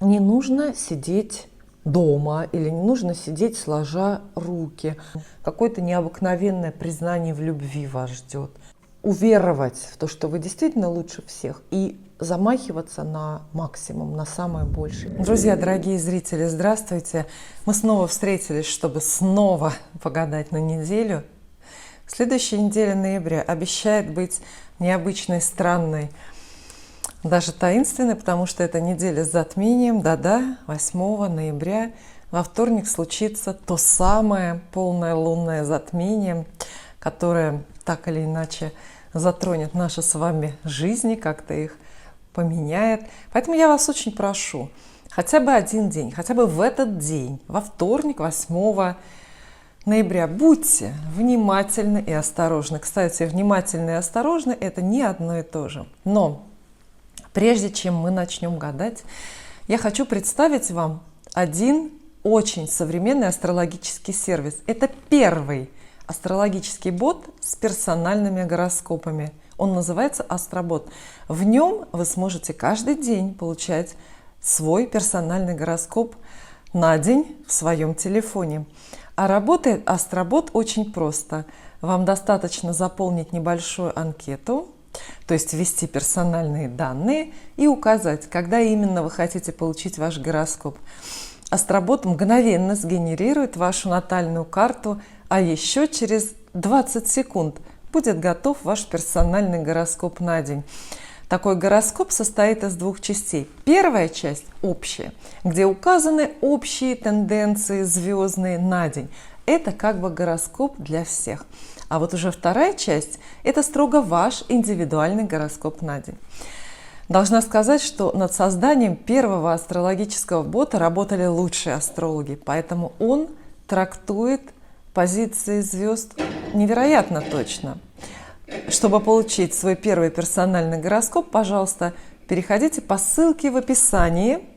не нужно сидеть дома или не нужно сидеть сложа руки. Какое-то необыкновенное признание в любви вас ждет. Уверовать в то, что вы действительно лучше всех, и замахиваться на максимум, на самое большее. Друзья, дорогие зрители, здравствуйте! Мы снова встретились, чтобы снова погадать на неделю. Следующая неделя ноября обещает быть необычной, странной, даже таинственной, потому что это неделя с затмением. Да-да, 8 ноября во вторник случится то самое полное лунное затмение, которое так или иначе затронет наши с вами жизни, как-то их поменяет. Поэтому я вас очень прошу, хотя бы один день, хотя бы в этот день, во вторник, 8 ноября, будьте внимательны и осторожны. Кстати, внимательны и осторожны – это не одно и то же. Но прежде чем мы начнем гадать, я хочу представить вам один очень современный астрологический сервис. Это первый астрологический бот с персональными гороскопами. Он называется Астробот. В нем вы сможете каждый день получать свой персональный гороскоп на день в своем телефоне. А работает Астробот очень просто. Вам достаточно заполнить небольшую анкету, то есть ввести персональные данные и указать, когда именно вы хотите получить ваш гороскоп. Астробот мгновенно сгенерирует вашу натальную карту, а еще через 20 секунд будет готов ваш персональный гороскоп на день. Такой гороскоп состоит из двух частей. Первая часть общая, где указаны общие тенденции звездные на день. Это как бы гороскоп для всех. А вот уже вторая часть – это строго ваш индивидуальный гороскоп на день. Должна сказать, что над созданием первого астрологического бота работали лучшие астрологи, поэтому он трактует позиции звезд невероятно точно. Чтобы получить свой первый персональный гороскоп, пожалуйста, переходите по ссылке в описании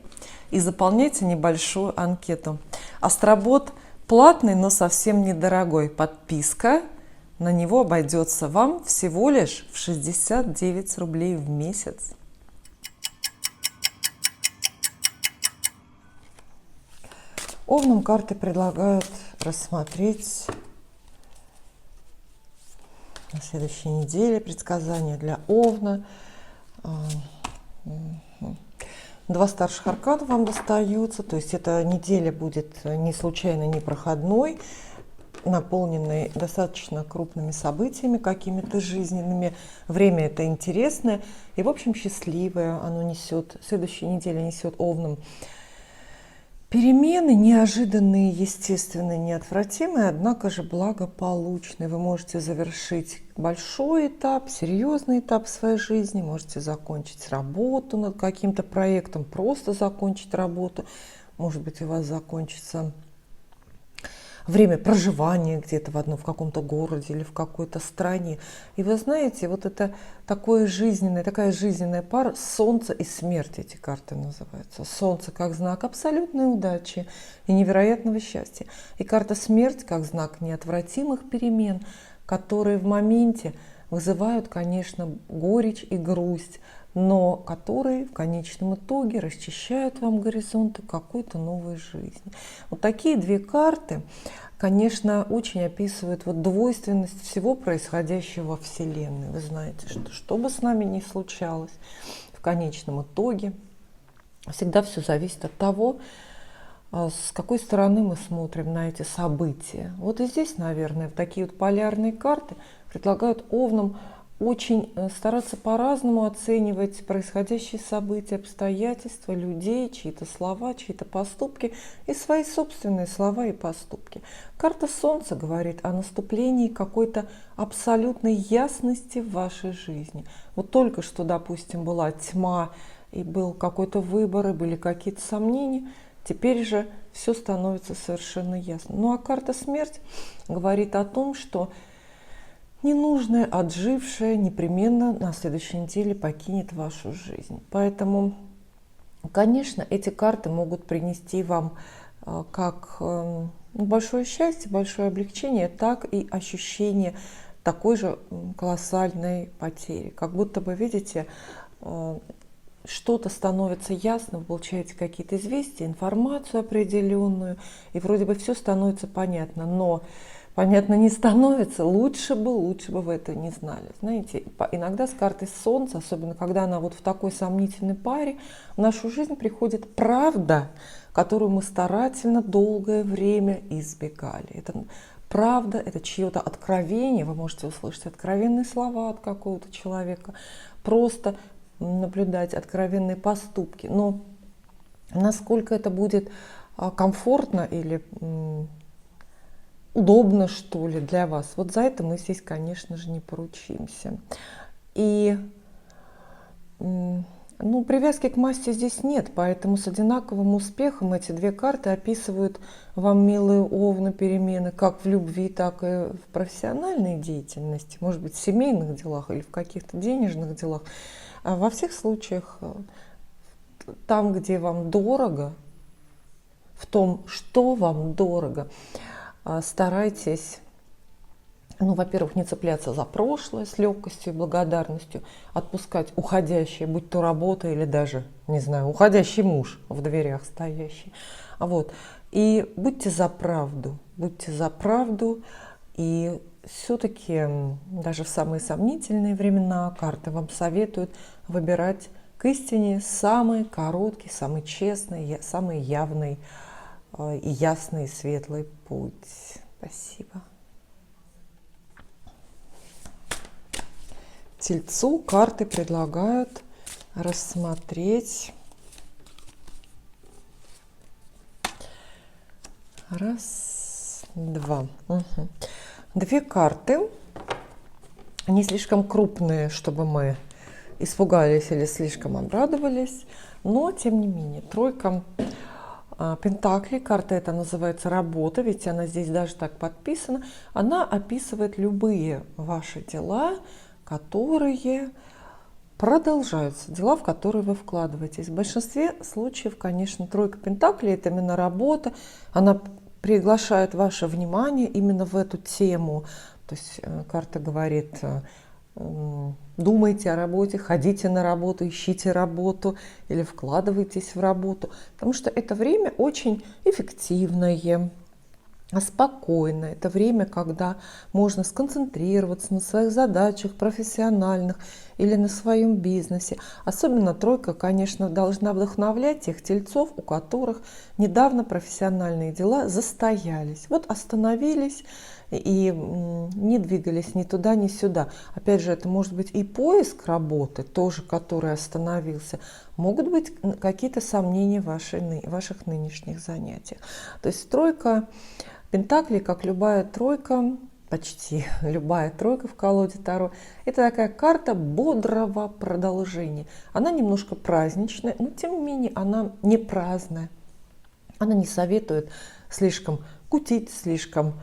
и заполняйте небольшую анкету. Астробот платный, но совсем недорогой. Подписка на него обойдется вам всего лишь в 69 рублей в месяц. Овнам карты предлагают рассмотреть на следующей неделе предсказания для Овна. Два старших аркана вам достаются, то есть эта неделя будет не случайно, не проходной, наполненной достаточно крупными событиями, какими-то жизненными. Время это интересное и, в общем, счастливое. Оно несет, следующая неделя несет Овнам перемены, неожиданные, естественные, неотвратимые, однако же благополучные. Вы можете завершить большой этап, серьезный этап своей жизни, можете закончить работу над каким-то проектом, просто закончить работу. Может быть, у вас закончится время проживания где-то в каком-то городе или в какой-то стране. И вы знаете, вот это такая жизненная пара, солнце и смерть, эти карты называются. Солнце как знак абсолютной удачи и невероятного счастья. И карта смерть как знак неотвратимых перемен, которые в моменте вызывают, конечно, горечь и грусть, но которые в конечном итоге расчищают вам горизонты какой-то новой жизни. Вот такие две карты, конечно, очень описывают двойственность всего происходящего во Вселенной. Вы знаете, что бы с нами ни случалось, в конечном итоге всегда все зависит от того, с какой стороны мы смотрим на эти события. Вот и здесь, наверное, такие полярные карты предлагают Овнам очень стараться по-разному оценивать происходящие события, обстоятельства, людей, чьи-то слова, чьи-то поступки и свои собственные слова и поступки. Карта Солнца говорит о наступлении какой-то абсолютной ясности в вашей жизни. Вот только что, допустим, была тьма, и был какой-то выбор, и были какие-то сомнения, теперь же все становится совершенно ясно. Ну а карта Смерть говорит о том, что ненужное, отжившее непременно на следующей неделе покинет вашу жизнь. Поэтому, конечно, эти карты могут принести вам как большое счастье, большое облегчение, так и ощущение такой же колоссальной потери. Как будто бы, видите, что-то становится ясно, вы получаете какие-то известия, информацию определенную, и вроде бы все становится понятно, но понятно не становится, лучше бы вы это не знали. Знаете, иногда с картой Солнца, особенно когда она вот в такой сомнительной паре, в нашу жизнь приходит правда, которую мы старательно долгое время избегали. Это правда, это чье-то откровение, вы можете услышать откровенные слова от какого-то человека, просто наблюдать откровенные поступки. Но насколько это будет комфортно или удобно, что ли, для вас, вот за это мы здесь, конечно же, не поручимся. И привязки к масти здесь нет, поэтому с одинаковым успехом эти две карты описывают вам, милые Овны, перемены как в любви, так и в профессиональной деятельности, может быть, в семейных делах или в каких-то денежных делах. А во всех случаях, там, где вам дорого, в том, что вам дорого, старайтесь, во-первых, не цепляться за прошлое с легкостью и благодарностью, отпускать уходящее, будь то работа или даже, не знаю, уходящий муж в дверях стоящий. Вот. И будьте за правду, и все-таки даже в самые сомнительные времена карты вам советуют выбирать к истине самый короткий, самый честный, самый явный и ясный, и светлый путь. Спасибо. Тельцу карты предлагают рассмотреть раз, два. Две карты, не слишком крупные, чтобы мы испугались или слишком обрадовались, но тем не менее. Тройка Пентаклей, карта эта называется «Работа», ведь она здесь даже так подписана. Она описывает любые ваши дела, которые продолжаются, дела, в которые вы вкладываетесь. В большинстве случаев, конечно, тройка Пентаклей – это именно работа, она приглашает ваше внимание именно в эту тему. То есть карта говорит: думайте о работе, ходите на работу, ищите работу или вкладывайтесь в работу, потому что это время очень эффективное, спокойное. Это время, когда можно сконцентрироваться на своих задачах профессиональных или на своем бизнесе. Особенно тройка, конечно, должна вдохновлять тех тельцов, у которых недавно профессиональные дела застоялись. Вот остановились и не двигались ни туда, ни сюда. Опять же, это может быть и поиск работы, тоже который остановился. Могут быть какие-то сомнения в ваших нынешних занятиях. То есть тройка Пентаклей, как любая тройка, почти любая тройка в колоде Таро, это такая карта бодрого продолжения. Она немножко праздничная, но тем не менее она не праздная. Она не советует слишком кутить, слишком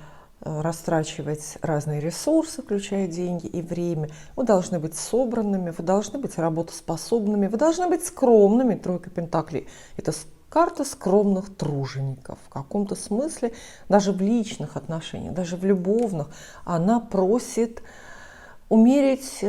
растрачивать разные ресурсы, включая деньги и время. Вы должны быть собранными, вы должны быть работоспособными, вы должны быть скромными. Тройка Пентаклей – это карта скромных тружеников. В каком-то смысле, даже в личных отношениях, даже в любовных, она просит умерить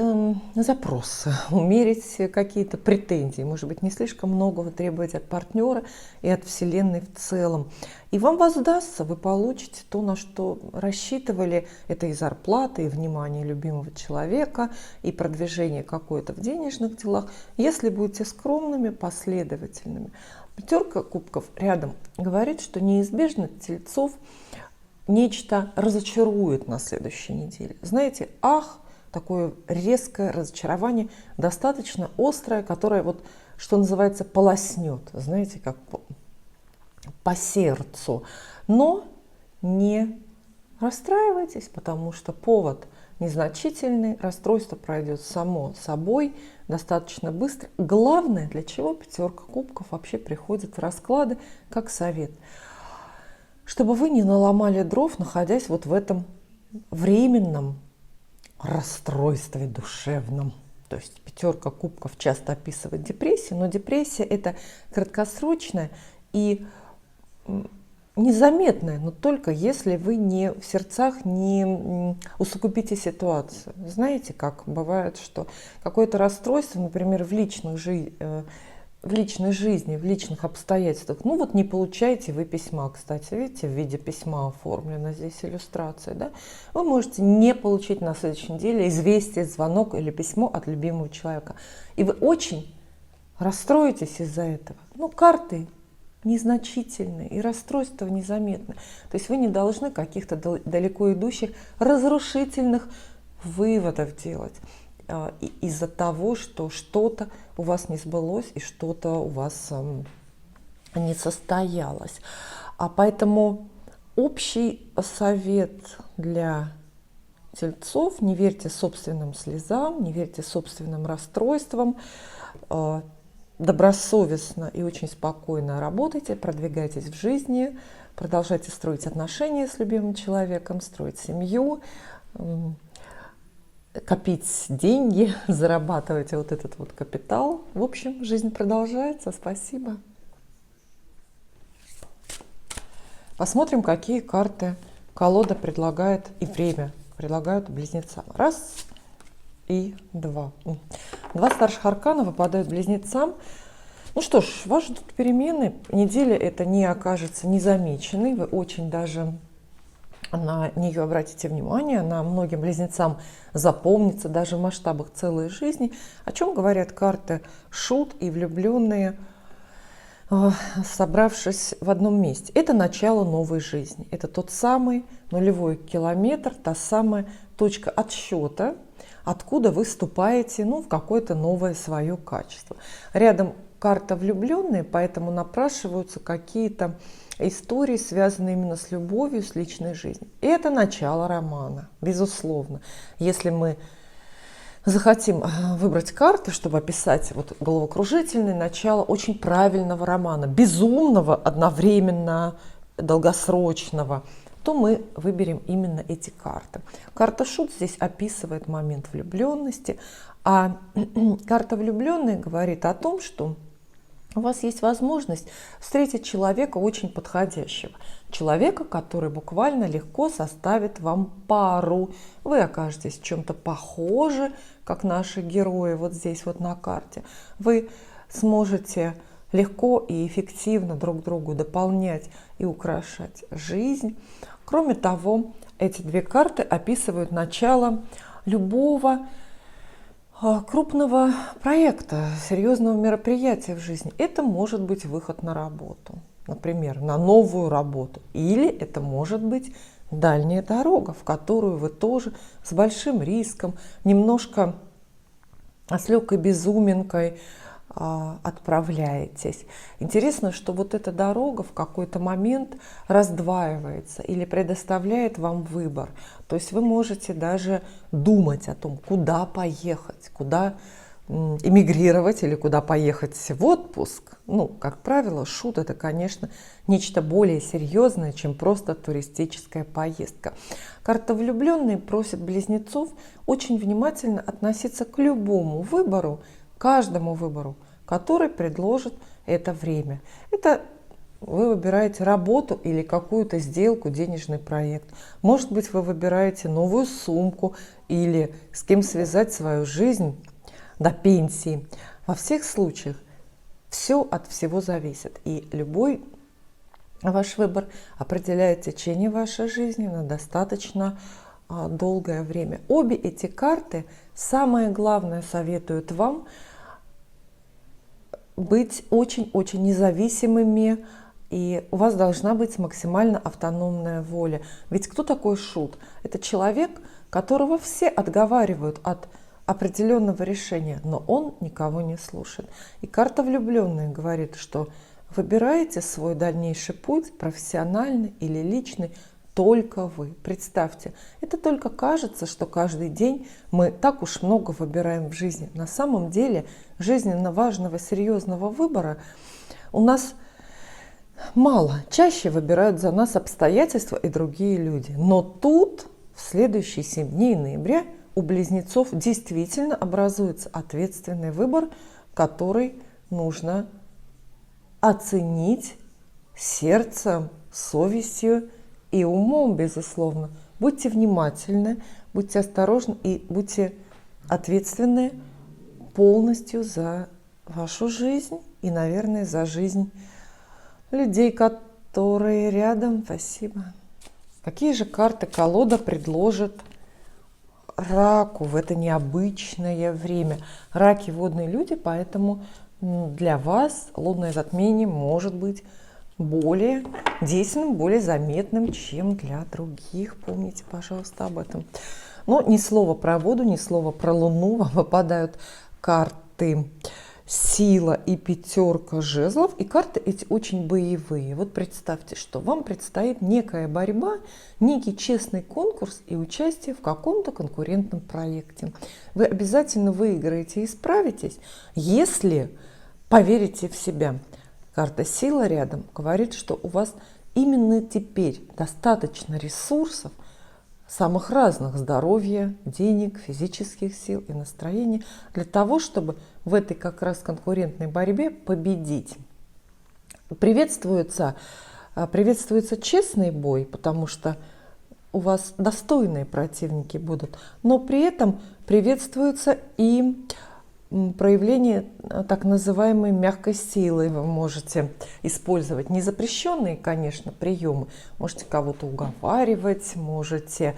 запросы, умерить какие-то претензии, может быть, не слишком многого требовать от партнера и от Вселенной в целом. И вам воздастся, вы получите то, на что рассчитывали. Это и зарплата, и внимание любимого человека, и продвижение какое-то в денежных делах, если будете скромными, последовательными. Пятерка кубков рядом говорит, что неизбежно тельцов нечто разочарует на следующей неделе. Знаете, такое резкое разочарование, достаточно острое, которое, вот, что называется, полоснет, знаете, как по сердцу. Но не расстраивайтесь, потому что повод незначительный, расстройство пройдет само собой достаточно быстро. Главное, для чего пятерка кубков вообще приходит в расклады, как совет, чтобы вы не наломали дров, находясь вот в этом временном расстройстве душевном. То есть пятерка кубков часто описывает депрессию, но депрессия – это краткосрочная и незаметное, но только если вы не в сердцах не усугубите ситуацию. Знаете, как бывает, что какое-то расстройство, например, в личной жизни, в личных обстоятельствах, ну вот не получаете вы письма, кстати, видите, в виде письма оформлена здесь иллюстрация, да? Вы можете не получить на следующей неделе известие, звонок или письмо от любимого человека. И вы очень расстроитесь из-за этого. Ну, карты незначительные и расстройства незаметны. То есть вы не должны каких-то далеко идущих разрушительных выводов делать из-за того, что что-то у вас не сбылось и что-то у вас не состоялось. А поэтому общий совет для тельцов: не верьте собственным слезам, не верьте собственным расстройствам, добросовестно и очень спокойно работайте, продвигайтесь в жизни, продолжайте строить отношения с любимым человеком, строить семью, копить деньги, зарабатывать вот этот вот капитал. В общем, жизнь продолжается. Спасибо. Посмотрим, какие карты колода предлагает и время предлагают близнецам. Раз и два. Два старших аркана выпадают близнецам. Ну что ж, вас ждут перемены. Неделя эта не окажется незамеченной. Вы очень даже на нее обратите внимание. Она многим близнецам запомнится даже в масштабах целой жизни. О чем говорят карты Шут и влюбленные, собравшись в одном месте? Это начало новой жизни. Это тот самый нулевой километр, та самая точка отсчета, откуда вы вступаете, ну, в какое-то новое свое качество. Рядом карта влюбленные, поэтому напрашиваются какие-то истории, связанные именно с любовью, с личной жизнью. И это начало романа, безусловно. Если мы захотим выбрать карты, чтобы описать вот головокружительное начало очень правильного романа, безумного, одновременно долгосрочного, то мы выберем именно эти карты. Карта Шут здесь описывает момент влюбленности, а карта влюбленные говорит о том, что у вас есть возможность встретить человека очень подходящего. Человека, который буквально легко составит вам пару. Вы окажетесь в чем-то похожи, как наши герои вот здесь вот на карте. Вы сможете легко и эффективно друг другу дополнять и украшать жизнь. Кроме того, эти две карты описывают начало любого крупного проекта, серьезного мероприятия в жизни. Это может быть выход на работу, например, на новую работу. Или это может быть дальняя дорога, в которую вы тоже с большим риском, немножко с легкой безуминкой отправляетесь. Интересно, что вот эта дорога в какой-то момент раздваивается или предоставляет вам выбор. То есть вы можете даже думать о том, куда поехать, куда эмигрировать или куда поехать в отпуск. Ну, как правило, Шут — это, конечно, нечто более серьезное, чем просто туристическая поездка. Карта влюбленные просит близнецов очень внимательно относиться к любому выбору, каждому выбору, который предложит это время. Это вы выбираете работу или какую-то сделку, денежный проект. Может быть, вы выбираете новую сумку или с кем связать свою жизнь до пенсии. Во всех случаях все от всего зависит. И любой ваш выбор определяет течение вашей жизни на достаточно долгое время. Обе эти карты, самое главное, советуют вам быть очень-очень независимыми, и у вас должна быть максимально автономная воля. Ведь кто такой Шут? Это человек, которого все отговаривают от определенного решения, но он никого не слушает. И карта влюбленные говорит, что выбираете свой дальнейший путь, профессиональный или личный, только вы. Представьте, это только кажется, что каждый день мы так уж много выбираем в жизни. На самом деле жизненно важного, серьезного выбора у нас мало. Чаще выбирают за нас обстоятельства и другие люди. Но тут в следующие 7 дней ноября у близнецов действительно образуется ответственный выбор, который нужно оценить сердцем совестью и умом, безусловно. Будьте внимательны, будьте осторожны и будьте ответственны полностью за вашу жизнь и, наверное, за жизнь людей, которые рядом. Спасибо. Какие же карты колода предложит раку в это необычное время? Раки — водные люди, поэтому для вас лунное затмение может быть более действенным, более заметным, чем для других. Помните, пожалуйста, об этом. Но ни слова про воду, ни слова про Луну. Вам выпадают карты сила и пятерка жезлов, и карты эти очень боевые. Вот представьте, что вам предстоит некая борьба, некий честный конкурс и участие в каком-то конкурентном проекте. Вы обязательно выиграете и справитесь, если поверите в себя. Карта сила рядом говорит, что у вас именно теперь достаточно ресурсов, самых разных: здоровья, денег, физических сил и настроения, для того, чтобы в этой как раз конкурентной борьбе победить. Приветствуется честный бой, потому что у вас достойные противники будут, но при этом приветствуется и проявление так называемой мягкой силы. Вы можете использовать незапрещенные, конечно, приемы. Можете кого-то уговаривать, можете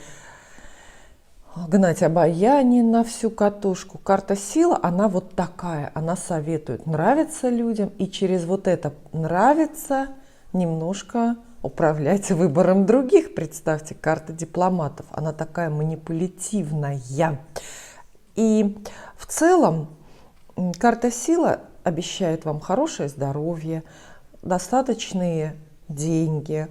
гнать обаяние на всю катушку. Карта сила, она вот такая, она советует нравиться людям, и через вот это нравится немножко управлять выбором других. Представьте, карта дипломатов, она такая манипулятивная. И в целом карта сила обещает вам хорошее здоровье, достаточные деньги,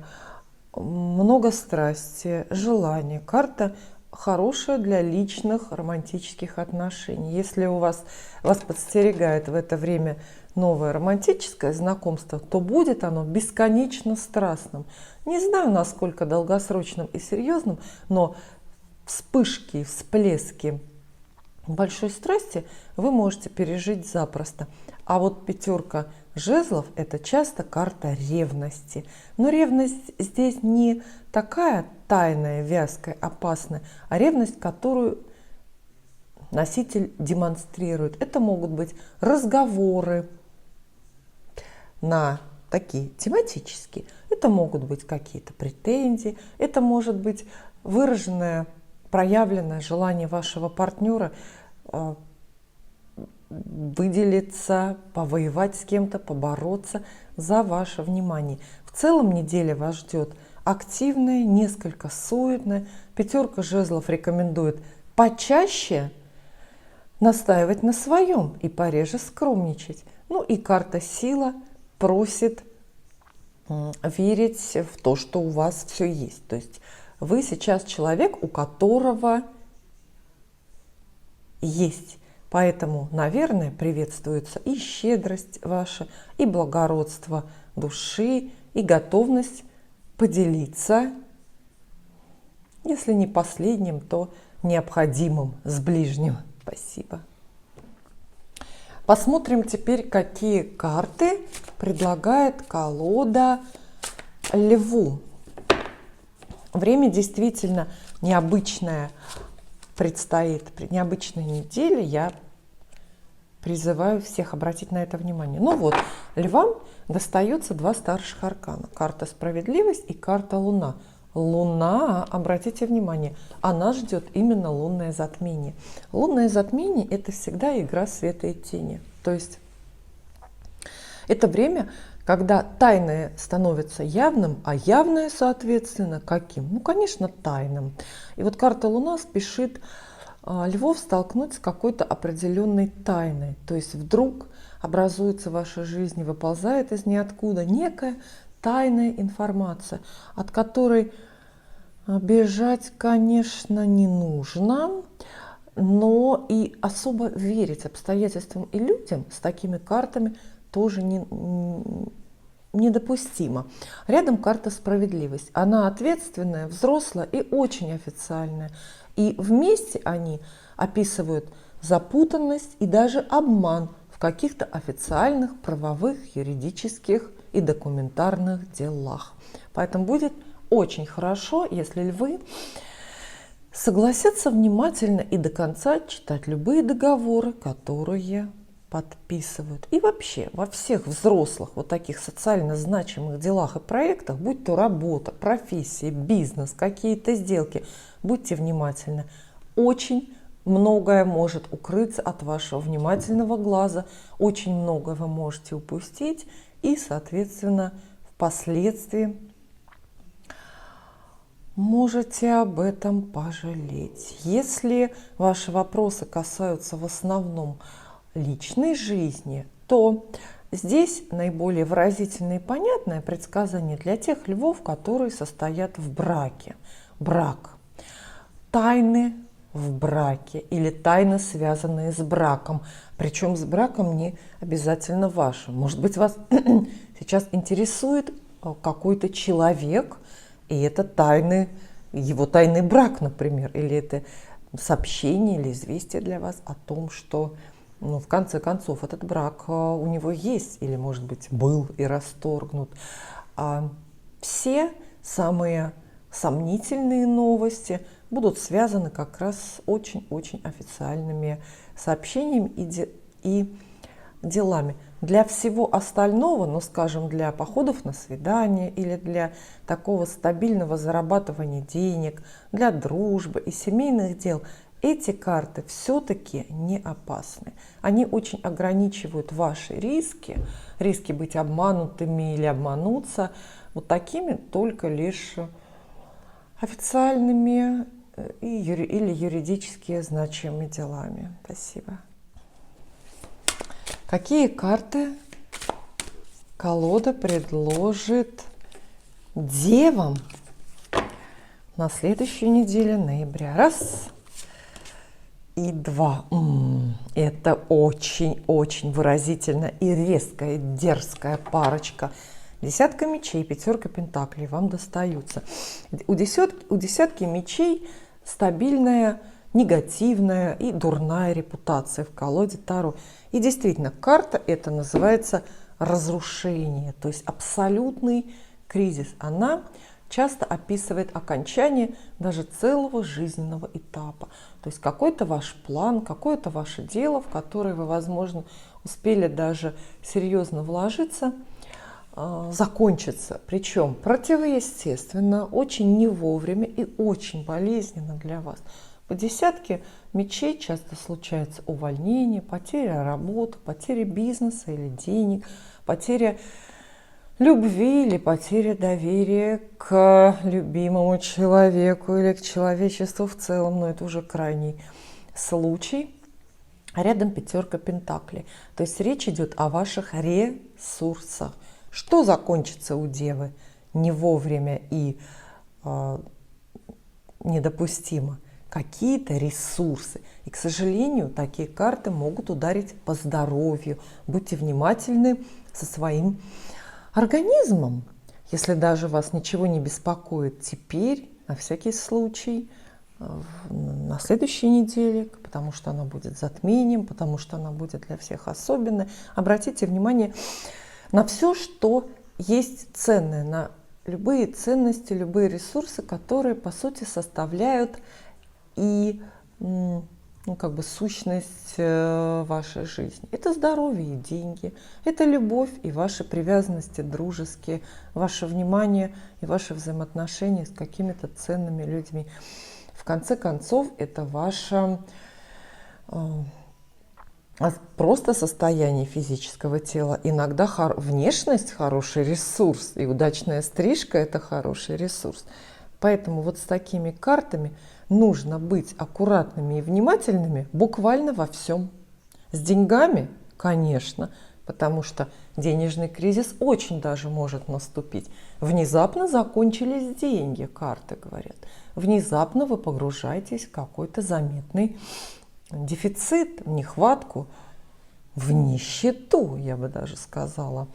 много страсти, желания. Карта хорошая для личных романтических отношений. Если вас подстерегает в это время новое романтическое знакомство, то будет оно бесконечно страстным. Не знаю, насколько долгосрочным и серьезным, но вспышки, всплески большой страсти вы можете пережить запросто. А вот пятерка жезлов – это часто карта ревности. Но ревность здесь не такая тайная, вязкая, опасная, а ревность, которую носитель демонстрирует. Это могут быть разговоры на такие тематические, это могут быть какие-то претензии, это может быть выраженное, проявленное желание вашего партнера выделиться, повоевать с кем-то, побороться за ваше внимание. В целом неделя вас ждет активная, несколько суетная. Пятерка жезлов рекомендует почаще настаивать на своем и пореже скромничать. Ну и карта сила просит верить в то, что у вас все есть. То есть вы сейчас человек, у которого есть. Поэтому, наверное, приветствуется и щедрость ваша, и благородство души, и готовность поделиться, если не последним, то необходимым с ближним. Спасибо. Посмотрим теперь, какие карты предлагает колода Льву. Время действительно необычное предстоит, необычной неделе. Я призываю всех обратить на это внимание. Ну вот, Львам достается два старших аркана. Карта справедливость и карта Луна. Луна, обратите внимание, она ждет именно лунное затмение. Лунное затмение – это всегда игра света и тени. То есть это время, когда тайное становится явным, а явное, соответственно, каким? Ну, конечно, тайным. И вот карта Луна спешит Львов столкнуть с какой-то определенной тайной. То есть вдруг образуется в вашей жизни, выползает из ниоткуда некая тайная информация, от которой бежать, конечно, не нужно, но и особо верить обстоятельствам и людям с такими картами тоже недопустимо. Рядом карта справедливость. Она ответственная, взрослая и очень официальная. И вместе они описывают запутанность и даже обман, в в каких-то официальных, правовых, юридических и документарных делах. Поэтому будет очень хорошо, если львы согласятся внимательно и до конца читать любые договоры, которые подписывают. И вообще во всех взрослых вот таких социально значимых делах и проектах, будь то работа, профессия, бизнес, какие-то сделки, будьте внимательны. Очень многое может укрыться от вашего внимательного глаза, очень многое вы можете упустить и, соответственно, впоследствии можете об этом пожалеть. Если ваши вопросы касаются в основном личной жизни, то здесь наиболее выразительное и понятное предсказание для тех львов, которые состоят в браке. Брак. Тайны в браке или тайны, связанные с браком. Причем с браком не обязательно вашим. Может быть, вас сейчас интересует какой-то человек, и это тайны, его тайный брак, например, или это сообщение или известие для вас о том, что в конце концов этот брак у него есть или, может быть, был и расторгнут. Все самые сомнительные новости будут связаны как раз с очень-очень официальными сообщениями и делами. Для всего остального, ну, скажем, для походов на свидание или для такого стабильного зарабатывания денег, для дружбы и семейных дел, эти карты все-таки не опасны. Они очень ограничивают ваши риски быть обманутыми или обмануться вот такими только лишь официальными или юридически значимыми делами. Спасибо. Какие карты колода предложит девам на следующей неделе ноября? Раз и два. Это очень-очень выразительная и резкая, дерзкая парочка. Десятка мечей, пятерка пентаклей вам достаются. У десятки мечей стабильная, негативная и дурная репутация в колоде Таро. И действительно, карта эта называется разрушение, то есть абсолютный кризис. Она часто описывает окончание даже целого жизненного этапа. То есть какой-то ваш план, какое-то ваше дело, в которое вы, возможно, успели даже серьезно вложиться, закончится. Причем противоестественно, очень не вовремя и очень болезненно для вас. По десятке мечей часто случается увольнение, потеря работы, потеря бизнеса или денег, потеря любви или потеря доверия к любимому человеку или к человечеству в целом, но это уже крайний случай. А рядом пятерка пентаклей. То есть речь идет о ваших ресурсах. Что закончится у девы не вовремя и недопустимо? Какие-то ресурсы. И, к сожалению, такие карты могут ударить по здоровью. Будьте внимательны со своим организмом. Если даже вас ничего не беспокоит теперь, на всякий случай, на следующей неделе, потому что она будет затмением, потому что она будет для всех особенной, обратите внимание на все, что есть ценное, на любые ценности, любые ресурсы, которые, по сути, составляют и сущность вашей жизни. Это здоровье и деньги, это любовь и ваши привязанности дружеские, ваше внимание и ваши взаимоотношения с какими-то ценными людьми. В конце концов, это ваше просто состояние физического тела. Иногда внешность – хороший ресурс, и удачная стрижка – это хороший ресурс. Поэтому вот с такими картами нужно быть аккуратными и внимательными буквально во всем. С деньгами, конечно, потому что денежный кризис очень даже может наступить. Внезапно закончились деньги, карты говорят. Внезапно вы погружаетесь в какой-то заметный дефицит, нехватку, в нищету, я бы даже сказала.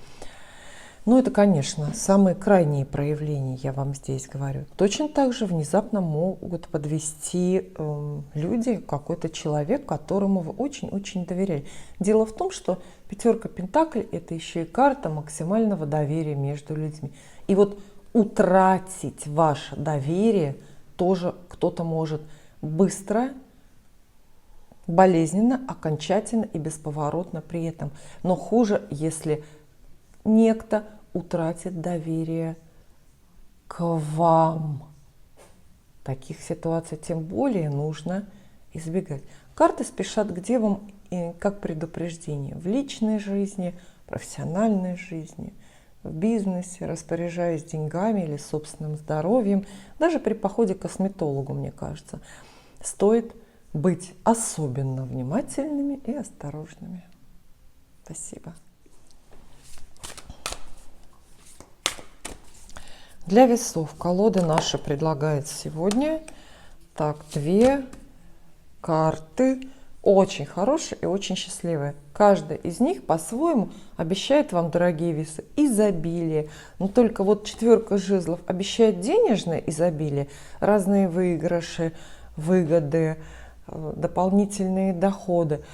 Ну, это, конечно, самые крайние проявления, я вам здесь говорю. Точно так же внезапно могут подвести люди, какой-то человек, которому вы очень-очень доверяли. Дело в том, что пятерка пентаклей – это еще и карта максимального доверия между людьми. И вот утратить ваше доверие тоже кто-то может быстро, болезненно, окончательно и бесповоротно при этом. Но хуже, если некто утратит доверие к вам. Таких ситуаций тем более нужно избегать. Карты спешат где вам как предупреждение: в личной жизни, профессиональной жизни, в бизнесе, распоряжаясь деньгами или собственным здоровьем. Даже при походе к косметологу, мне кажется, стоит быть особенно внимательными и осторожными. Спасибо. Для весов колода наша предлагает сегодня две карты, очень хорошие и очень счастливые. Каждая из них по-своему обещает вам, дорогие весы, изобилие. Но только вот четверка жезлов обещает денежное изобилие, разные выигрыши, выгоды, дополнительные доходы,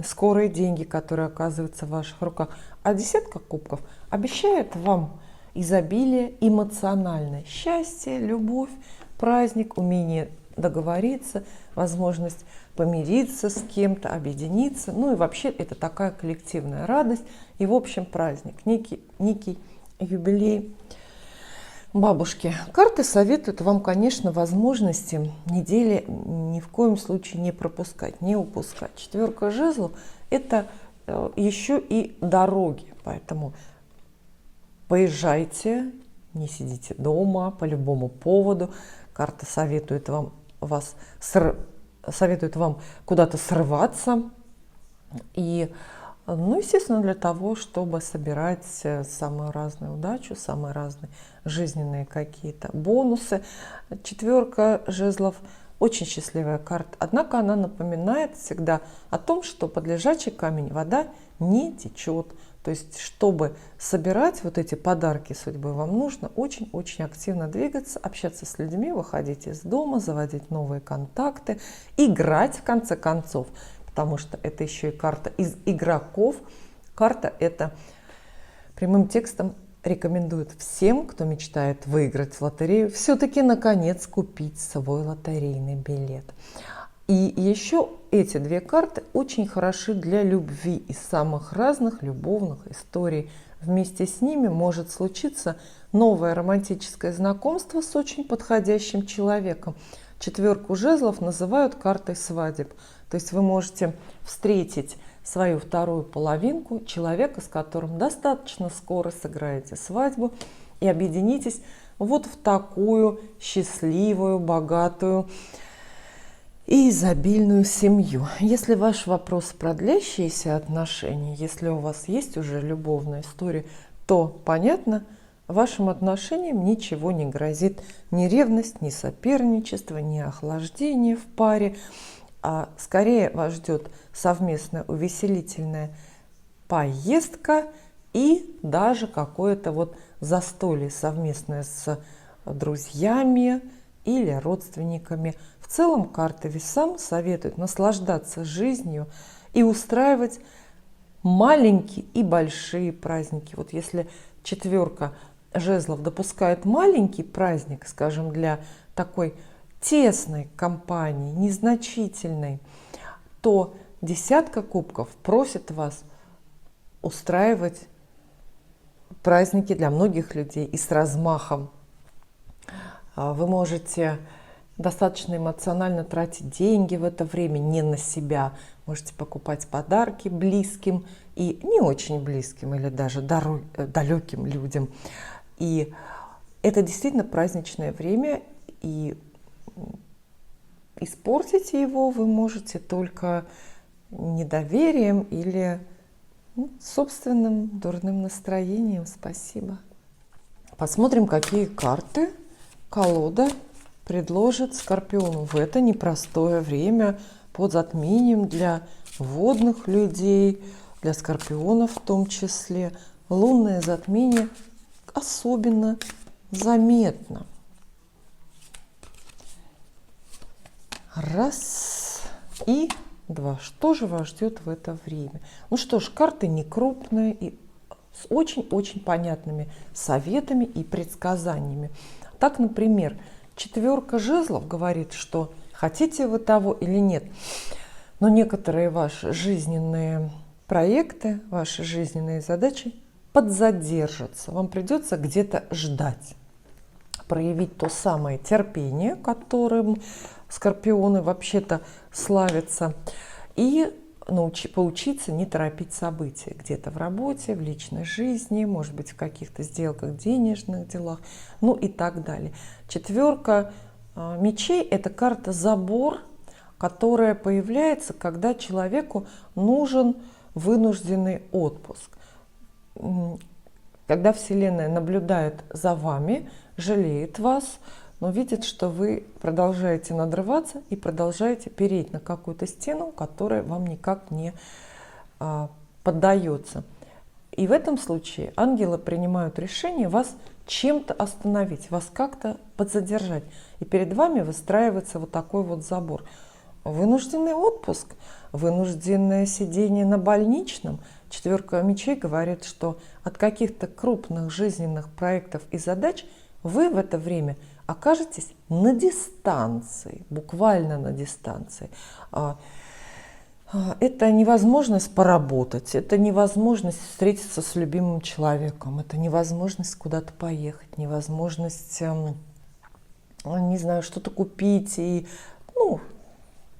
скорые деньги, которые оказываются в ваших руках. А десятка кубков обещает вам изобилие эмоциональное, счастье, любовь, праздник, умение договориться, возможность помириться с кем-то, объединиться. Ну и вообще это такая коллективная радость и, в общем, праздник, некий юбилей бабушки. Карты советуют вам, конечно, возможности недели ни в коем случае не пропускать, не упускать. Четверка жезлов – это еще и дороги, поэтому поезжайте, не сидите дома по любому поводу. Карта советует вам куда-то срываться. И, ну, естественно, для того, чтобы собирать самую разную удачу, самые разные жизненные какие-то бонусы. Четверка жезлов очень счастливая карта. Однако она напоминает всегда о том, что под лежачий камень вода не течет. То есть, чтобы собирать вот эти подарки судьбы, вам нужно очень-очень активно двигаться, общаться с людьми, выходить из дома, заводить новые контакты, играть в конце концов, потому что это еще и карта из игроков. Карта это прямым текстом рекомендует всем, кто мечтает выиграть в лотерею, все-таки наконец купить свой лотерейный билет. И еще эти две карты очень хороши для любви из самых разных любовных историй. Вместе с ними может случиться новое романтическое знакомство с очень подходящим человеком. Четверку жезлов называют картой свадеб. То есть вы можете встретить свою вторую половинку, человека, с которым достаточно скоро сыграете свадьбу и объединитесь вот в такую счастливую, богатую и изобильную семью. Если ваш вопрос про длящиеся отношения, если у вас есть уже любовная история, то, понятно, вашим отношениям ничего не грозит. Ни ревность, ни соперничество, ни охлаждение в паре. А скорее вас ждет совместная увеселительная поездка и даже какое-то вот застолье совместное с друзьями или родственниками. В целом карты весам советуют наслаждаться жизнью и устраивать маленькие и большие праздники. Вот если четверка жезлов допускает маленький праздник, скажем, для такой тесной компании, незначительной, то десятка кубков просит вас устраивать праздники для многих людей и с размахом. Вы можете достаточно эмоционально тратить деньги в это время не на себя. Можете покупать подарки близким и не очень близким или даже далеким людям. И это действительно праздничное время, и испортить его вы можете только недоверием или собственным дурным настроением. Спасибо. Посмотрим, какие карты колода предложит Скорпиону в это непростое время под затмением для водных людей, для Скорпионов в том числе. лунное затмение особенно заметно. Раз и два. Что же вас ждет в это время? Ну что ж, карты не крупные и с очень-очень понятными советами и предсказаниями. Так, например, четверка жезлов говорит, что хотите вы того или нет, но некоторые ваши жизненные проекты, ваши жизненные задачи подзадержатся. Вам придется где-то ждать, проявить то самое терпение, которым скорпионы вообще-то славятся, и поучиться не торопить события где-то в работе, в личной жизни, может быть, в каких-то сделках, денежных делах, ну и так далее. Четверка мечей – это карта забор, которая появляется, когда человеку нужен вынужденный отпуск. Когда Вселенная наблюдает за вами, жалеет вас, но видит, что вы продолжаете надрываться и продолжаете переть на какую-то стену, которая вам никак не поддается. И в этом случае ангелы принимают решение вас чем-то остановить, вас как-то подзадержать. И перед вами выстраивается вот такой вот забор. Вынужденный отпуск, вынужденное сидение на больничном. Четверка мечей говорит, что от каких-то крупных жизненных проектов и задач вы в это время окажетесь на дистанции, буквально на дистанции. Это невозможность поработать, это невозможность встретиться с любимым человеком, это невозможность куда-то поехать, невозможность, не знаю, что-то купить и,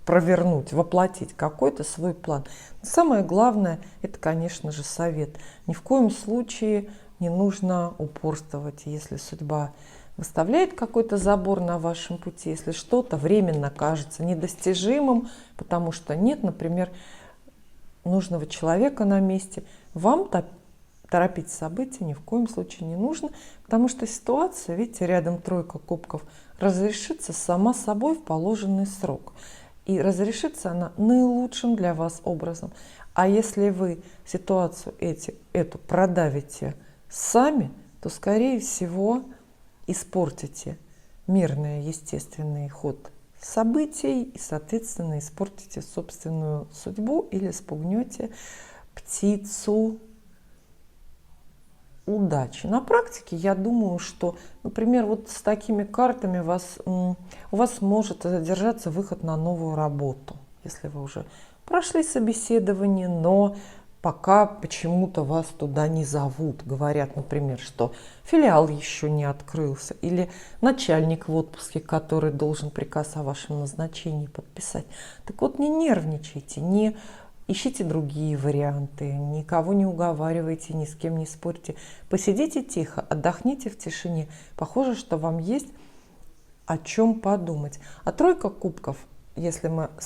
провернуть, воплотить какой-то свой план. Но самое главное, это, конечно же, совет. Ни в коем случае не нужно упорствовать, если судьба выставляет какой-то забор на вашем пути, если что-то временно кажется недостижимым, потому что нет, например, нужного человека на месте, вам торопить события ни в коем случае не нужно, потому что ситуация, видите, рядом тройка кубков, разрешится сама собой в положенный срок. И разрешится она наилучшим для вас образом. А если вы ситуацию эту продавите сами, то, скорее всего, испортите мирный естественный ход событий и, соответственно, испортите собственную судьбу или спугнете птицу удачи. На практике я думаю, что, например, вот с такими картами у вас может задержаться выход на новую работу, если вы уже прошли собеседование, но пока почему-то вас туда не зовут. Говорят, например, что филиал еще не открылся, или начальник в отпуске, который должен приказ о вашем назначении подписать. Так вот, не нервничайте, не ищите другие варианты, никого не уговаривайте, ни с кем не спорьте. Посидите тихо, отдохните в тишине. Похоже, что вам есть о чем подумать. А тройка кубков, если мы в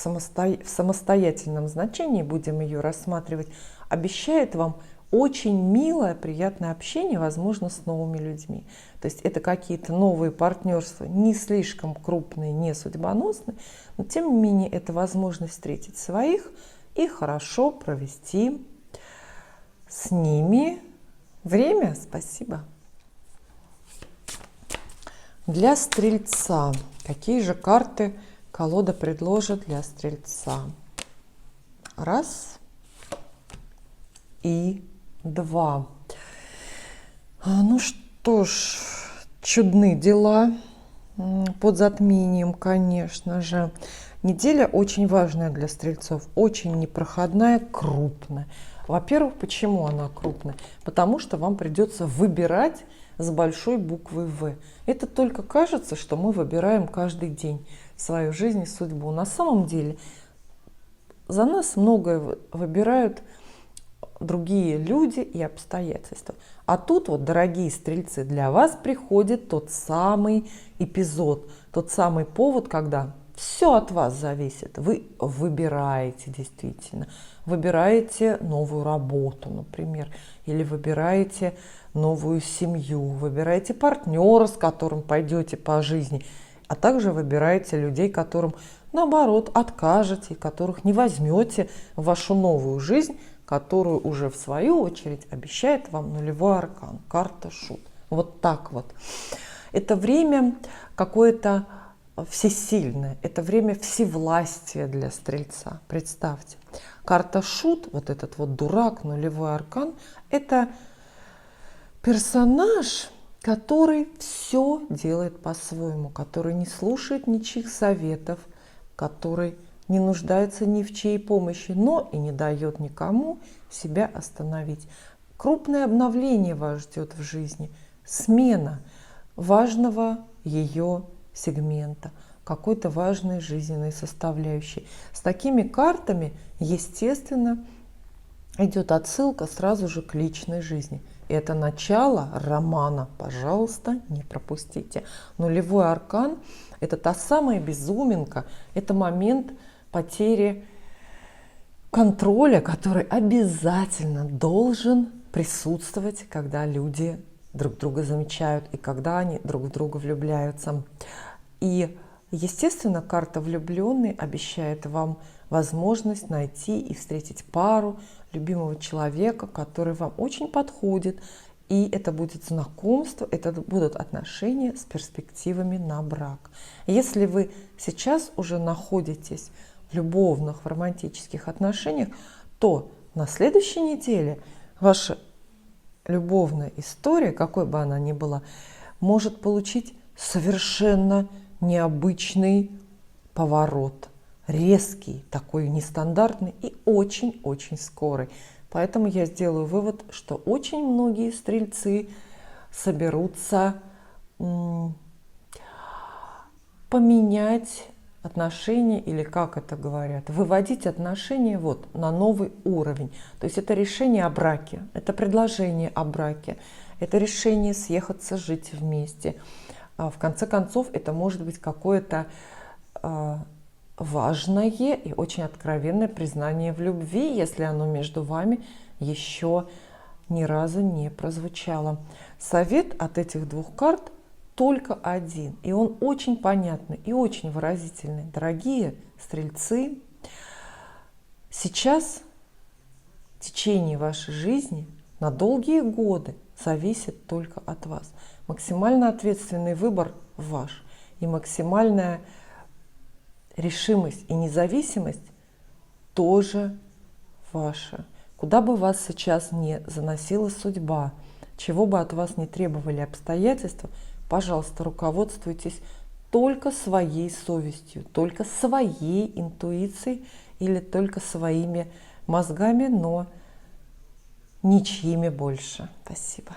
самостоятельном значении будем ее рассматривать, обещает вам очень милое, приятное общение, возможно, с новыми людьми. То есть это какие-то новые партнерства, не слишком крупные, не судьбоносные, но тем не менее это возможность встретить своих и хорошо провести с ними время. Спасибо. Для Стрельца. Какие же карты колода предложит для Стрельца? Раз и два. Ну что ж, чудны дела под затмением, конечно же. Неделя очень важная для Стрельцов, очень непроходная, крупная. Во-первых, почему она крупная? Потому что вам придется выбирать с большой буквы «В». Это только кажется, что мы выбираем каждый день свою жизнь и судьбу. На самом деле за нас многое выбирают другие люди и обстоятельства. А тут вот, дорогие стрельцы, для вас приходит тот самый эпизод, тот самый повод, когда все от вас зависит. Вы выбираете действительно. Выбираете новую работу, например, или выбираете новую семью, выбираете партнера, с которым пойдете по жизни, а также выбираете людей, которым, наоборот, откажете, которых не возьмете в вашу новую жизнь, которую уже в свою очередь обещает вам нулевой аркан, карта Шут. Вот так вот. Это время какое-то всесильное, это время всевластия для Стрельца. Представьте, карта Шут, вот этот вот дурак, нулевой аркан, это персонаж, который все делает по-своему, который не слушает ничьих советов, который не нуждается ни в чьей помощи, но и не дает никому себя остановить. Крупное обновление вас ждет в жизни, смена важного ее сегмента, какой-то важной жизненной составляющей. С такими картами, естественно, идет отсылка сразу же к личной жизни. Это начало романа, пожалуйста, не пропустите. Нулевой аркан – это та самая безуминка, это момент потери контроля, который обязательно должен присутствовать, когда люди друг друга замечают и когда они друг в друга влюбляются. И, естественно, карта влюбленный обещает вам возможность найти и встретить пару, любимого человека, который вам очень подходит. И это будет знакомство, это будут отношения с перспективами на брак. Если вы сейчас уже находитесь в любовных, в романтических отношениях, то на следующей неделе ваша любовная история, какой бы она ни была, может получить совершенно необычный поворот. Резкий, такой нестандартный и очень-очень скорый. Поэтому я сделаю вывод, что очень многие стрельцы соберутся поменять отношения, или как это говорят, выводить отношения вот на новый уровень. То есть это решение о браке, это предложение о браке, это решение съехаться, жить вместе. В конце концов, это может быть какое-то важное и очень откровенное признание в любви, если оно между вами еще ни разу не прозвучало. Совет от этих двух карт только один, и он очень понятный и очень выразительный. Дорогие стрельцы, сейчас течение вашей жизни на долгие годы зависит только от вас. Максимально ответственный выбор ваш, и максимальная решимость и независимость тоже ваша. Куда бы вас сейчас не заносила судьба, чего бы от вас не требовали обстоятельства, пожалуйста, руководствуйтесь только своей совестью, только своей интуицией или только своими мозгами, но ничьими больше. Спасибо.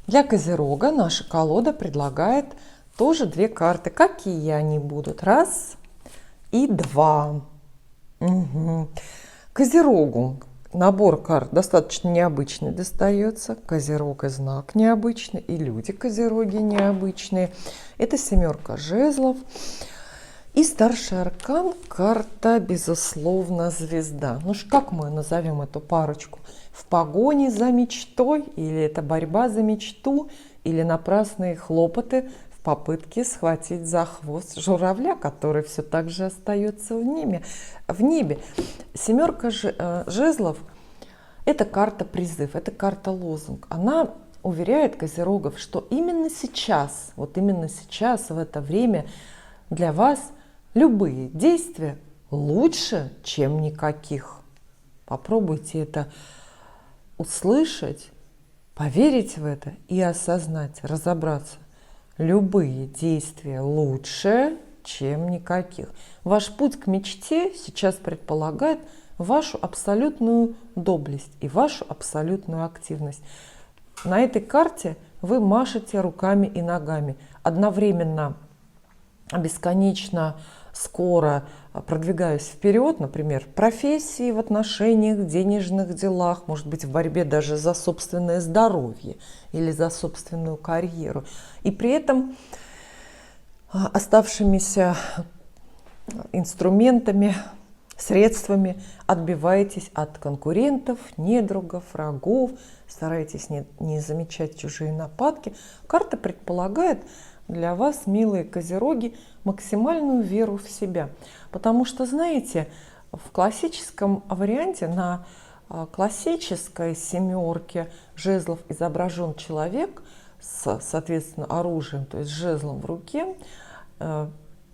Для Козерога наша колода предлагает тоже две карты. Какие они будут? Раз и два. Угу. Козерогу набор карт достаточно необычный достается. Козерог и знак необычный, и люди Козероги необычные. Это семерка жезлов. И старший аркан – карта, безусловно, звезда. Ну как мы назовем эту парочку? В погоне за мечтой? Или это борьба за мечту? Или напрасные хлопоты в попытке схватить за хвост журавля, который все так же остается в небе? Семерка жезлов – это карта призыв, это карта лозунг. Она уверяет козерогов, что именно сейчас, вот именно сейчас, в это время для вас любые действия лучше, чем никаких. Попробуйте это услышать, поверить в это и осознать, разобраться. Любые действия лучше, чем никаких. Ваш путь к мечте сейчас предполагает вашу абсолютную доблесть и вашу абсолютную активность. На этой карте вы машете руками и ногами, одновременно бесконечно скоро продвигаясь вперед, например, в профессии, в отношениях, в денежных делах, может быть, в борьбе даже за собственное здоровье или за собственную карьеру. И при этом оставшимися инструментами, средствами отбиваетесь от конкурентов, недругов, врагов, стараетесь не замечать чужие нападки. Карта предполагает для вас, милые козероги, максимальную веру в себя. Потому что, знаете, В классическом варианте на классической семерке жезлов изображен человек с, соответственно, оружием, то есть жезлом в руке,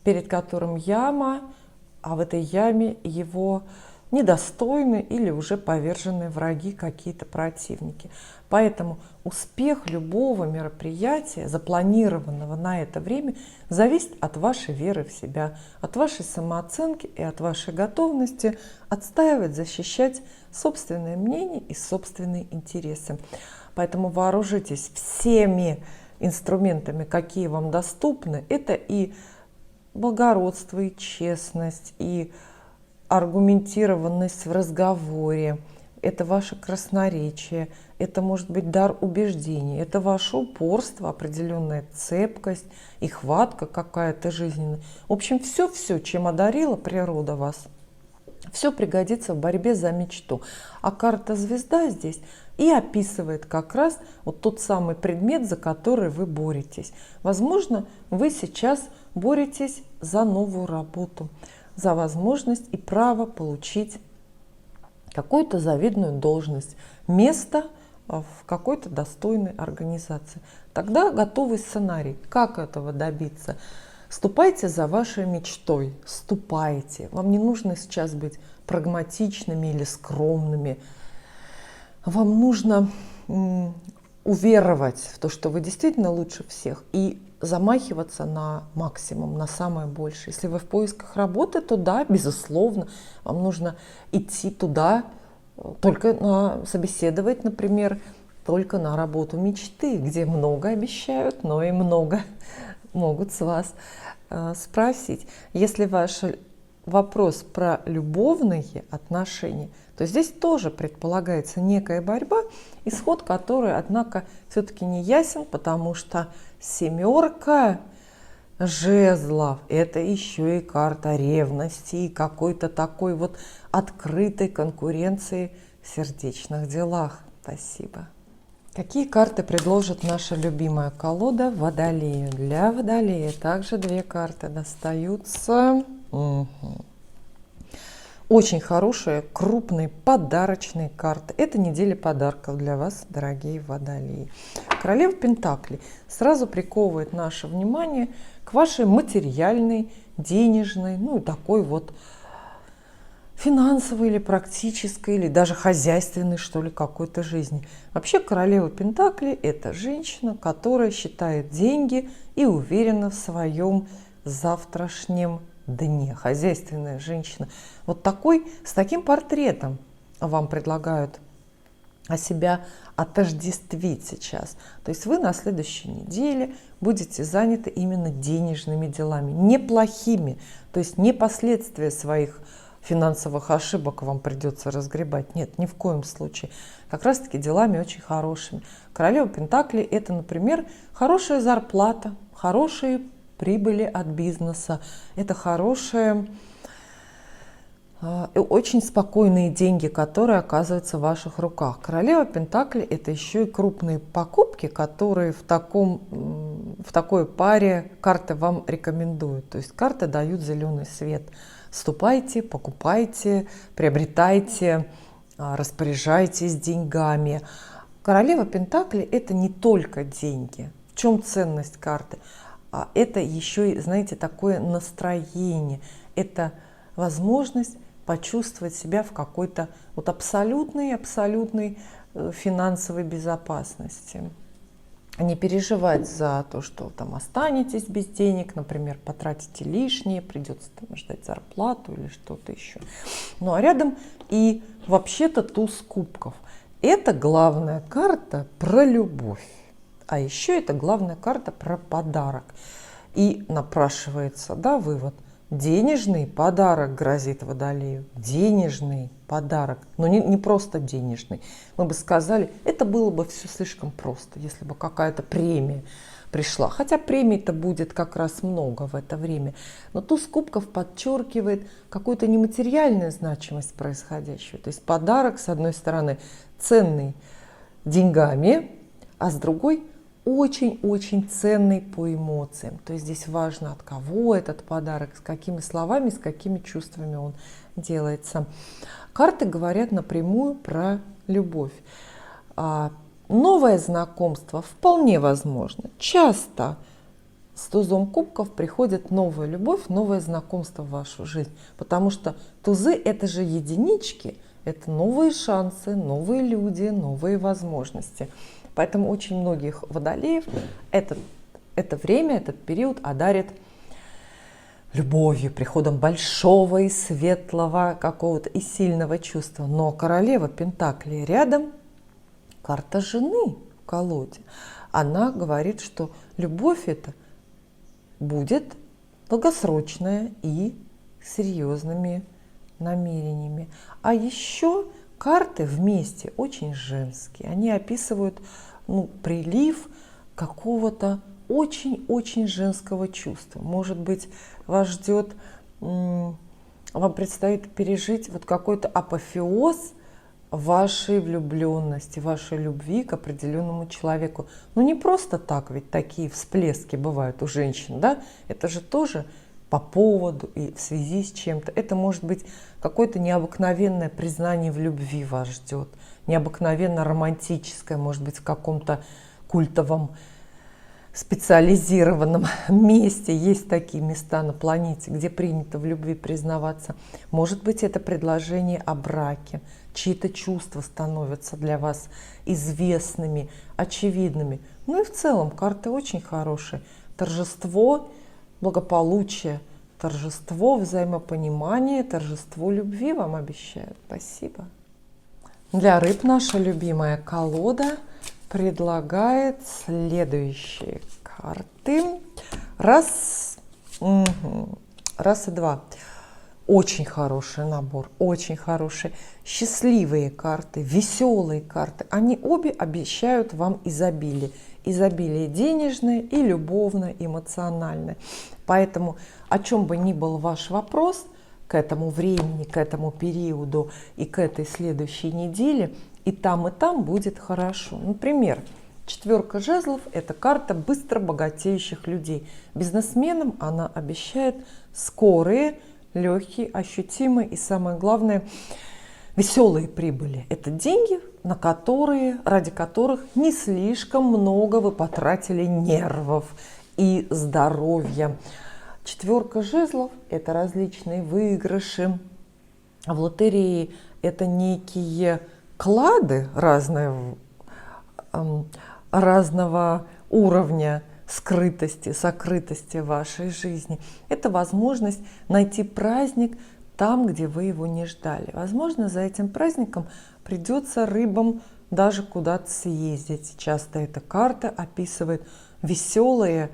перед которым яма, а в этой яме его недостойны или уже поверженные враги, какие-то противники. Поэтому успех любого мероприятия, запланированного на это время, зависит от вашей веры в себя, от вашей самооценки и от вашей готовности отстаивать, защищать собственное мнение и собственные интересы. Поэтому вооружитесь всеми инструментами, какие вам доступны. Это и благородство, и честность, и аргументированность в разговоре, это ваше красноречие, это может быть дар убеждений, это ваше упорство, определенная цепкость и хватка какая-то жизненная. В общем, все, чем одарила природа вас, все пригодится в борьбе за мечту. А карта звезда здесь и описывает как раз вот тот самый предмет, за который вы боретесь. Возможно, вы сейчас боретесь за новую работу, за возможность и право получить какую-то завидную должность, место в какой-то достойной организации. Тогда готовый сценарий. Как этого добиться? Ступайте за вашей мечтой, ступайте. Вам не нужно сейчас быть прагматичными или скромными. Вам нужно уверовать в то, что вы действительно лучше всех, и замахиваться на максимум, на самое большее. Если вы в поисках работы, то да, безусловно, вам нужно идти туда, только собеседовать, например, только на работу мечты, где много обещают, но и много могут с вас спросить. Если ваш вопрос про любовные отношения, то здесь тоже предполагается некая борьба, исход которой, однако, все-таки не ясен, потому что семерка жезлов – это еще и карта ревности и какой-то такой вот открытой конкуренции в сердечных делах. Спасибо. Какие карты предложит наша любимая колода Водолею? Для Водолея также две карты достаются. Очень хорошие, крупные, подарочные карты. Это неделя подарков для вас, дорогие Водолеи. Королева Пентаклей сразу приковывает наше внимание к вашей материальной, денежной, ну и такой вот финансовой или практической, или даже хозяйственной, что ли, какой-то жизни. Вообще королева Пентаклей – это женщина, которая считает деньги и уверена в своем завтрашнем дне. Хозяйственная женщина. Вот такой, с таким портретом вам предлагают себя отождествить сейчас. То есть вы на следующей неделе будете заняты именно денежными делами, неплохими, то есть не последствия своих финансовых ошибок вам придется разгребать. Нет, ни в коем случае. Как раз таки делами очень хорошими. Королева Пентаклей – это, например, хорошая зарплата, хорошие прибыли от бизнеса. Это хорошие, очень спокойные деньги, которые оказываются в ваших руках. Королева Пентаклей – это еще и крупные покупки, которые в такой паре карты вам рекомендуют. То есть карты дают зеленый свет. Вступайте, покупайте, приобретайте, распоряжайтесь деньгами. Королева Пентаклей – это не только деньги. В чем ценность карты? Это еще и, знаете, такое настроение. Это возможность почувствовать себя в какой-то вот абсолютной финансовой безопасности. Не переживать за то, что там останетесь без денег, например, потратите лишнее, придется там ждать зарплату или что-то еще. Ну а рядом и вообще-то туз кубков. Это главная карта про любовь. А еще это главная карта про подарок. И напрашивается, да, вывод. Денежный подарок грозит Водолею. Денежный подарок. Но не просто денежный. Мы бы сказали, это было бы все слишком просто, если бы какая-то премия пришла. Хотя премий-то будет как раз много в это время. Но туз кубков подчеркивает какую-то нематериальную значимость происходящего. То есть подарок, с одной стороны, ценный деньгами, а с другой очень-очень ценный по эмоциям. То есть здесь важно, от кого этот подарок, с какими словами, с какими чувствами он делается. Карты говорят напрямую про любовь. Новое знакомство вполне возможно. Часто с тузом кубков приходит новая любовь, новое знакомство в вашу жизнь. Потому что тузы – это же единички, это новые шансы, новые люди, новые возможности. Поэтому очень многих водолеев это время, этот период одарит любовью, приходом большого и светлого какого-то и сильного чувства. Но королева Пентаклей рядом, карта жены в колоде, она говорит, что любовь эта будет долгосрочная и серьезными намерениями. А еще карты вместе очень женские. Они описывают прилив какого-то очень-очень женского чувства. Может быть, вас ждет, вам предстоит пережить вот какой-то апофеоз вашей влюбленности, вашей любви к определенному человеку. Не просто так, ведь такие всплески бывают у женщин, да? Это же тоже по поводу и в связи с чем-то. Это может быть какое-то необыкновенное признание в любви вас ждет, необыкновенно романтическое, может быть, в каком-то культовом специализированном месте. Есть такие места на планете, где принято в любви признаваться. Может быть, это предложение о браке. Чьи-то чувства становятся для вас известными, очевидными. И в целом карты очень хорошие. Торжество благополучия, торжество взаимопонимания, торжество любви вам обещают. Спасибо. Для рыб наша любимая колода предлагает следующие карты. Раз и два. Очень хороший набор, очень хорошие. Счастливые карты, веселые карты. Они обе обещают вам изобилие. Изобилие денежное и любовное, эмоциональное. Поэтому, о чем бы ни был ваш вопрос к этому времени, к этому периоду и к этой следующей неделе, и там будет хорошо. Например, четверка жезлов – это карта быстро богатеющих людей. Бизнесменам она обещает скорые, легкие, ощутимые и, самое главное, веселые прибыли. Это деньги, ради которых не слишком много вы потратили нервов и здоровья. Четверка жезлов – это различные выигрыши. В лотерее это некие клады разного уровня скрытости, сокрытости вашей жизни. Это возможность найти праздник там, где вы его не ждали. Возможно, за этим праздником придется рыбам даже куда-то съездить. Часто эта карта описывает веселые,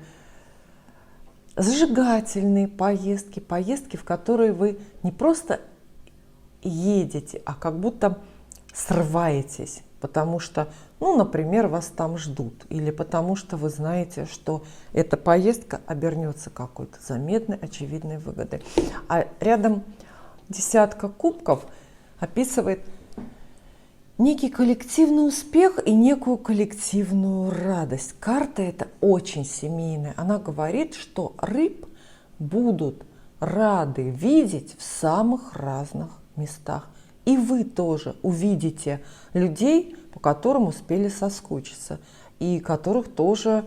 зажигательные поездки, поездки, в которые вы не просто едете, а как будто срываетесь, потому что, например, вас там ждут, или потому что вы знаете, что эта поездка обернется какой-то заметной, очевидной выгодой. А рядом десятка кубков описывает некий коллективный успех и некую коллективную радость. Карта эта очень семейная. Она говорит, что рыб будут рады видеть в самых разных местах. И вы тоже увидите людей, по которым успели соскучиться, и которых тоже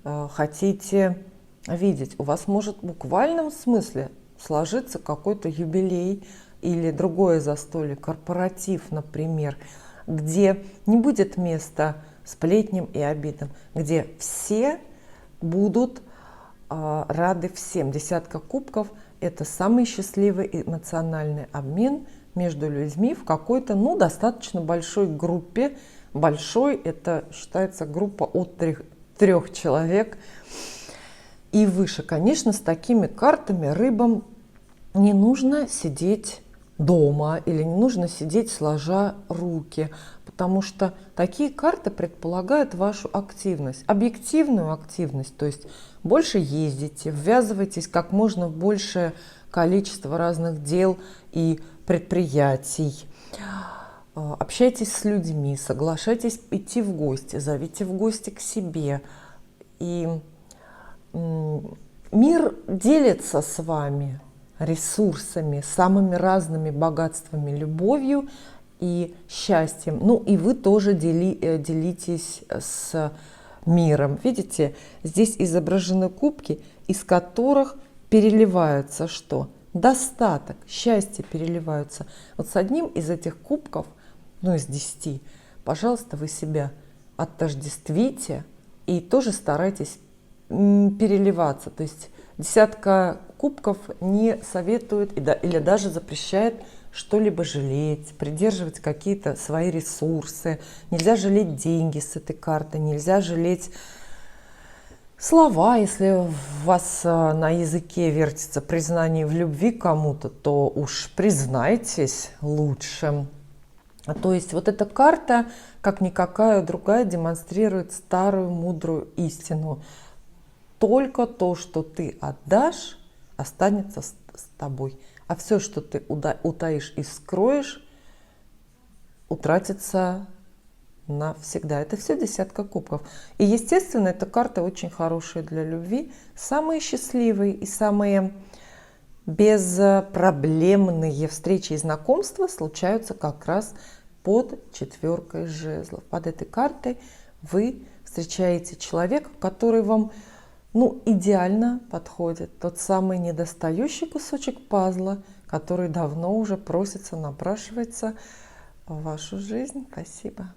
хотите видеть. У вас может в буквальном смысле сложиться какой-то юбилей или другое застолье, корпоратив, например, где не будет места сплетням и обидам, где все будут рады всем. Десятка кубков – это самый счастливый эмоциональный обмен между людьми в какой-то, достаточно большой группе. Большой – это считается группа от трех человек и выше. Конечно, с такими картами рыбам не нужно сидеть дома или не нужно сидеть сложа руки, потому что такие карты предполагают вашу активность, объективную активность, то есть больше ездите, ввязывайтесь как можно в большее количество разных дел и предприятий. общайтесь с людьми, соглашайтесь идти в гости, зовите в гости к себе. И мир делится с вами ресурсами, самыми разными богатствами, любовью и счастьем. Ну и вы тоже делитесь с миром. Видите, здесь изображены кубки, из которых переливаются что? Достаток, счастье переливаются. Вот с одним из этих кубков, ну из 10, пожалуйста, вы себя отождествите и тоже старайтесь переливаться. То есть десятка кубков не советует или даже запрещает что-либо жалеть, придерживать какие-то свои ресурсы. Нельзя жалеть деньги с этой карты, нельзя жалеть слова. Если у вас на языке вертится признание в любви кому-то, то уж признайтесь лучше. То есть вот эта карта, как никакая другая, демонстрирует старую мудрую истину. Только то, что ты отдашь, останется с тобой. А все, что ты утаишь и скроешь, утратится навсегда. Это все десятка кубков. И, естественно, эта карта очень хорошая для любви. Самые счастливые и самые безпроблемные встречи и знакомства случаются как раз под четверкой жезлов. Под этой картой вы встречаете человека, который вам идеально подходит. Тот самый недостающий кусочек пазла, который давно уже просится, напрашивается в вашу жизнь. Спасибо.